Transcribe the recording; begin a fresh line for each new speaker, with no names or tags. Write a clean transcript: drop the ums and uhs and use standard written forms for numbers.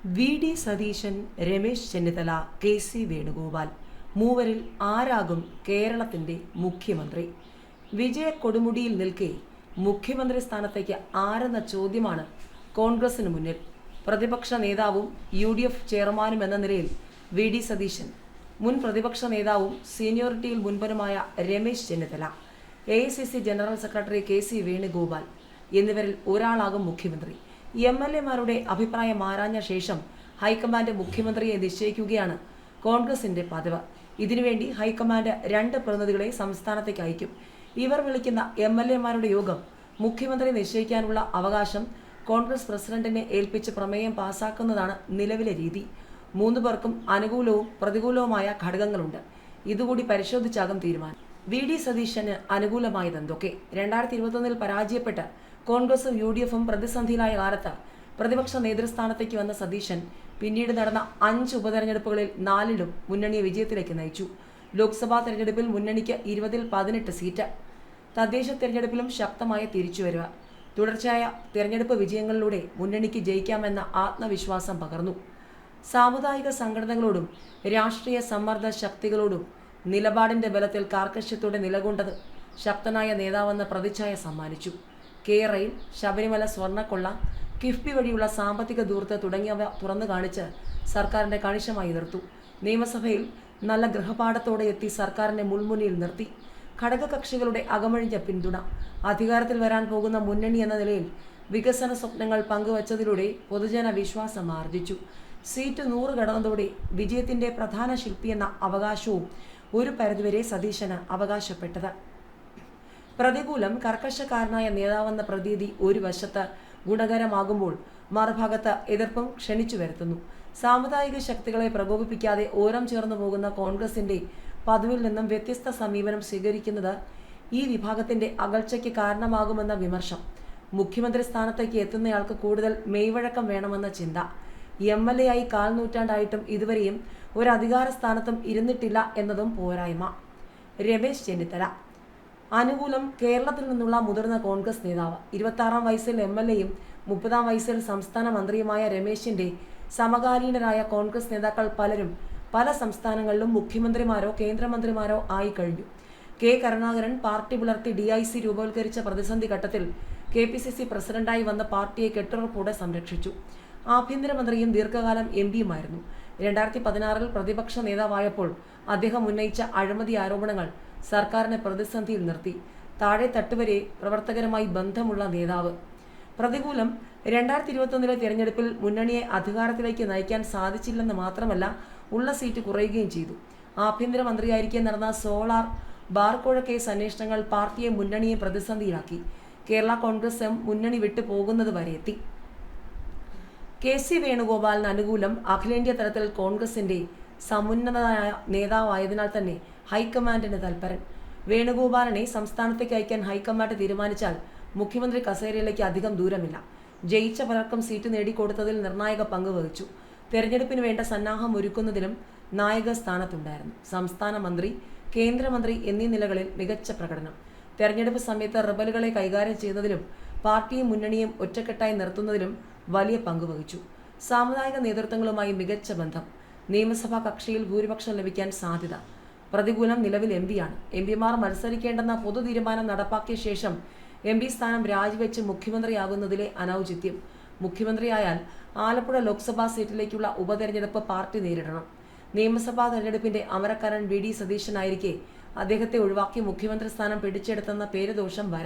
VD. Satheesan, Ramesh Chennithala, K C. Venugopal മൂവരിൽ ആരാകും കേരളത്തിന്റെ മുഖ്യമന്ത്രി? വിജയ കൊടുമുടിയിൽ നിൽക്കെ മുഖ്യമന്ത്രി സ്ഥാനത്തേക്ക് ആരെന്ന ചോദ്യമാണ് കോൺഗ്രസിന് മുന്നിൽ. പ്രതിപക്ഷ നേതാവും UDF ചെയർമാനും എന്ന നിലയിൽ വി.ഡി. സതീശൻ, മുൻ പ്രതിപക്ഷ നേതാവും സീനിയോറിറ്റിയിൽ മുൻപനുമായ Ramesh Chennithala, AICC general secretary KC. Venugopal എന്നിവരിൽ ഒരാളാകും മുഖ്യമന്ത്രി. MLA-മാരുടെ അഭിപ്രായം ആരാഞ്ഞ ശേഷം ഹൈക്കമാൻഡ് മുഖ്യമന്ത്രിയെ നിശ്ചയിക്കുകയാണ് കോൺഗ്രസിന്റെ പതിവ്. ഇതിനുവേണ്ടി ഹൈക്കമാൻഡ് 2 പ്രതിനിധികളെ സംസ്ഥാനത്തേക്ക് അയക്കും. ഇവർ വിളിക്കുന്ന MLA-മാരുടെ യോഗം മുഖ്യമന്ത്രി നിശ്ചയിക്കാനുള്ള അവകാശം കോൺഗ്രസ് പ്രസിഡന്റിനെ ഏൽപ്പിച്ച് പ്രമേയം പാസാക്കുന്നതാണ് നിലവിലെ രീതി. 3 പേർക്കും അനുകൂലവും പ്രതികൂലവുമായ ഘടകങ്ങളുണ്ട്. ഇതുകൂടി പരിശോധിച്ചാകും തീരുമാനം. വി.ഡി. സതീശന് അനുകൂലമായതെന്തൊക്കെ? 2021 പരാജയപ്പെട്ട് കോൺഗ്രസും UDF-ഉം പ്രതിസന്ധിയിലായ കാലത്ത് പ്രതിപക്ഷ നേതൃസ്ഥാനത്തേക്ക് വന്ന സതീശൻ പിന്നീട് നടന്ന 5 ഉപതെരഞ്ഞെടുപ്പുകളിൽ 4ലും മുന്നണിയെ വിജയത്തിലേക്ക് നയിച്ചു. ലോക്സഭാ തെരഞ്ഞെടുപ്പിൽ മുന്നണിക്ക് 20-ൽ 18 സീറ്റ്. തദ്ദേശ തെരഞ്ഞെടുപ്പിലും ശക്തമായ തിരിച്ചുവരവ്. തുടർച്ചയായ തെരഞ്ഞെടുപ്പ് വിജയങ്ങളിലൂടെ മുന്നണിക്ക് ജയിക്കാമെന്ന ആത്മവിശ്വാസം പകർന്നു. സാമുദായിക സംഘടനകളോടും രാഷ്ട്രീയ സമ്മർദ്ദ ശക്തികളോടും നിലപാടിന്റെ ബലത്തിൽ കാർക്കശ്യത്തോടെ നിലകൊണ്ടത് ശക്തനായ നേതാവെന്ന പ്രതിച്ഛായ സമ്മാനിച്ചു. കേരയിൽ, ശബരിമല സ്വർണ്ണക്കൊള്ള, കിഫ്ബി വഴിയുള്ള സാമ്പത്തിക ധൂർത്ത് തുടങ്ങിയവ തുറന്നു കാണിച്ച് സർക്കാരിനെ കണിശമായി എതിർത്തു. നിയമസഭയിൽ നല്ല ഗൃഹപാഠത്തോടെ എത്തി സർക്കാരിനെ മുൾമുനയിൽ നിർത്തി. ഘടകകക്ഷികളുടെ അകമഴിഞ്ഞ പിന്തുണ. അധികാരത്തിൽ വരാൻ പോകുന്ന മുന്നണി എന്ന നിലയിൽ വികസന സ്വപ്നങ്ങൾ പങ്കുവച്ചതിലൂടെ പൊതുജന വിശ്വാസം ആർജിച്ചു. സീറ്റ് 100 കടന്നതോടെ വിജയത്തിന്റെ പ്രധാന ശില്പിയെന്ന അവകാശവും ഒരു പരിധിവരെ സതീശന് അവകാശപ്പെട്ടത്. പ്രതികൂലം കർക്കശക്കാരനായ നേതാവെന്ന പ്രതീതി ഒരു വശത്ത് ഗുണകരമാകുമ്പോൾ മറുഭാഗത്ത് എതിർപ്പും ക്ഷണിച്ചു വരുത്തുന്നു. സാമുദായിക ശക്തികളെ പ്രകോപിപ്പിക്കാതെ ഓരം ചേർന്നു പോകുന്ന കോൺഗ്രസിന്റെ പതിവിൽ നിന്നും വ്യത്യസ്ത സമീപനം സ്വീകരിക്കുന്നത് ഈ വിഭാഗത്തിന്റെ അകൽച്ചയ്ക്ക് കാരണമാകുമെന്ന വിമർശം. മുഖ്യമന്ത്രി സ്ഥാനത്തേക്ക് എത്തുന്നയാൾക്ക് കൂടുതൽ മെയ്വഴക്കം വേണമെന്ന ചിന്ത. MLA ആയി 1/4 നൂറ്റാണ്ടായിട്ടും ഇതുവരെയും ഒരു അധികാര സ്ഥാനത്തും ഇരുന്നിട്ടില്ല എന്നതും പോരായ്മ. രമേശ് ചെന്നിത്തല അനുകൂലം. കേരളത്തിൽ നിന്നുള്ള മുതിർന്ന കോൺഗ്രസ് നേതാവ്. 26-ാം വയസ്സിൽ MLA-യും 30-ാം വയസ്സിൽ സംസ്ഥാന മന്ത്രിയുമായ രമേശിന്റെ സമകാലീനരായ കോൺഗ്രസ് നേതാക്കൾ പലരും പല സംസ്ഥാനങ്ങളിലും മുഖ്യമന്ത്രിമാരോ കേന്ദ്രമന്ത്രിമാരോ ആയി കഴിഞ്ഞു. കെ. കരുണാകരൻ പാർട്ടി പുലർത്തി DIC രൂപവത്കരിച്ച പ്രതിസന്ധി ഘട്ടത്തിൽ KPCC പ്രസിഡന്റായി വന്ന പാർട്ടിയെ കെട്ടുറപ്പോടെ സംരക്ഷിച്ചു. ആഭ്യന്തരമന്ത്രിയും ദീർഘകാലം MP-യുമായിരുന്നു. 2016-ൽ പ്രതിപക്ഷ നേതാവായപ്പോൾ അദ്ദേഹം ഉന്നയിച്ച അഴിമതി ആരോപണങ്ങൾ സർക്കാരിനെ പ്രതിസന്ധിയിൽ നിർത്തി. താഴെ തട്ടുവരെ പ്രവർത്തകരുമായി ബന്ധമുള്ള നേതാവ്. പ്രതികൂലം. 2021-ലെ തിരഞ്ഞെടുപ്പിൽ മുന്നണിയെ അധികാരത്തിലേക്ക് നയിക്കാൻ സാധിച്ചില്ലെന്ന് മാത്രമല്ല, ഉള്ള സീറ്റ് കുറയുകയും ചെയ്തു. ആഭ്യന്തരമന്ത്രിയായിരിക്കെ നടന്ന സോളാർ ബാർക്കോഴ കേസ് അന്വേഷണങ്ങൾ പാർട്ടിയെ മുന്നണിയെ പ്രതിസന്ധിയിലാക്കി. കേരള കോൺഗ്രസ് M മുന്നണി വിട്ടു പോകുന്നത് വരെ എത്തി. കെ.സി. വേണുഗോപാലിന് അനുകൂലം. അഖിലേന്ത്യാ തലത്തിൽ കോൺഗ്രസിന്റെ സമുന്നതനായ നേതാവായതിനാൽ തന്നെ ഹൈക്കമാൻഡിന് തൽപരൻ. വേണുഗോപാലിനെ സംസ്ഥാനത്തേക്ക് അയക്കാൻ ഹൈക്കമാൻഡ് തീരുമാനിച്ചാൽ മുഖ്യമന്ത്രി കസേരയിലേക്ക് അധികം ദൂരമില്ല. ജയിച്ച പലർക്കും സീറ്റ് നേടിക്കൊടുത്തതിൽ നിർണായക പങ്ക് വഹിച്ചു. തെരഞ്ഞെടുപ്പിന് വേണ്ട സന്നാഹം ഒരുക്കുന്നതിലും നായക സ്ഥാനത്തുണ്ടായിരുന്നു. സംസ്ഥാന മന്ത്രി, കേന്ദ്രമന്ത്രി എന്നീ നിലകളിൽ മികച്ച പ്രകടനം. തെരഞ്ഞെടുപ്പ് സമയത്ത് റിബലുകളെ കൈകാര്യം ചെയ്യുന്നതിലും പാർട്ടിയും മുന്നണിയും ഒറ്റക്കെട്ടായി നിർത്തുന്നതിലും വലിയ പങ്ക് വഹിച്ചു. സാമുദായിക നേതൃത്വങ്ങളുമായി മികച്ച ബന്ധം. നിയമസഭാ കക്ഷിയിൽ ഭൂരിപക്ഷം ലഭിക്കാൻ സാധ്യത. പ്രതികൂലം. നിലവിൽ MP-യാണ്. MP-മാർ മത്സരിക്കേണ്ടെന്ന പൊതു തീരുമാനം നടപ്പാക്കിയ ശേഷം MP സ്ഥാനം രാജിവെച്ച് മുഖ്യമന്ത്രിയാകുന്നതിലെ അനൗചിത്യം. മുഖ്യമന്ത്രിയായാൽ ആലപ്പുഴ ലോക്സഭാ സീറ്റിലേക്കുള്ള ഉപതെരഞ്ഞെടുപ്പ് പാർട്ടി നേരിടണം. നിയമസഭാ തെരഞ്ഞെടുപ്പിന്റെ അമരക്കാരൻ വി.ഡി. സതീശനായിരിക്കെ അദ്ദേഹത്തെ ഒഴിവാക്കി മുഖ്യമന്ത്രി സ്ഥാനം പിടിച്ചെടുത്തെന്ന പേരുദോഷം വരാം.